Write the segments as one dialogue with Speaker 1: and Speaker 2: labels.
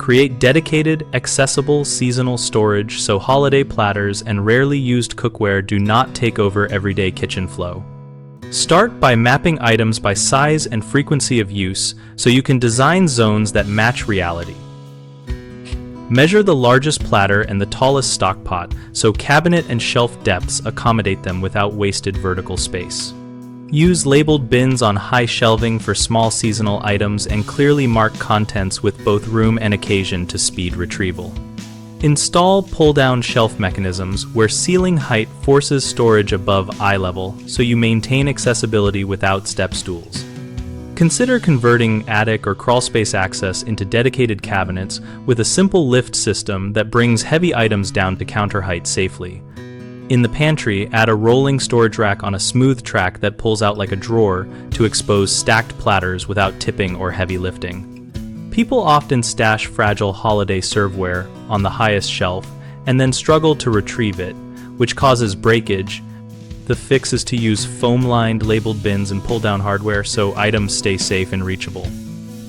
Speaker 1: Create dedicated, accessible seasonal storage so holiday platters and rarely used cookware do not take over everyday kitchen flow. Start by mapping items by size and frequency of use so you can design zones that match reality. Measure the largest platter and the tallest stock pot so cabinet and shelf depths accommodate them without wasted vertical space. Use labeled bins on high shelving for small seasonal items and clearly mark contents with both room and occasion to speed retrieval. Install pull-down shelf mechanisms where ceiling height forces storage above eye level so you maintain accessibility without step stools. Consider converting attic or crawlspace access into dedicated cabinets with a simple lift system that brings heavy items down to counter height safely. In the pantry, add a rolling storage rack on a smooth track that pulls out like a drawer to expose stacked platters without tipping or heavy lifting. People often stash fragile holiday serveware on the highest shelf and then struggle to retrieve it, which causes breakage. The fix is to use foam-lined labeled bins and pull-down hardware so items stay safe and reachable.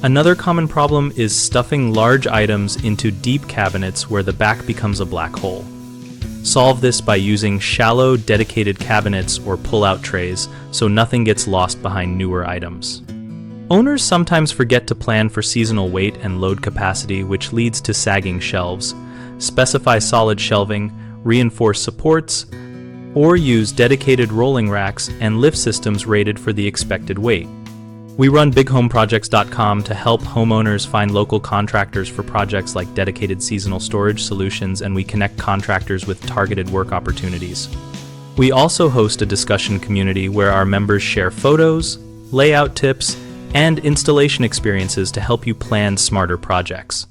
Speaker 1: Another common problem is stuffing large items into deep cabinets where the back becomes a black hole. Solve this by using shallow, dedicated cabinets or pull-out trays so nothing gets lost behind newer items. Owners sometimes forget to plan for seasonal weight and load capacity, which leads to sagging shelves. Specify solid shelving, reinforce supports, or use dedicated rolling racks and lift systems rated for the expected weight. We run bighomeprojects.com to help homeowners find local contractors for projects like dedicated seasonal storage solutions, and we connect contractors with targeted work opportunities. We also host a discussion community where our members share photos, layout tips, and installation experiences to help you plan smarter projects.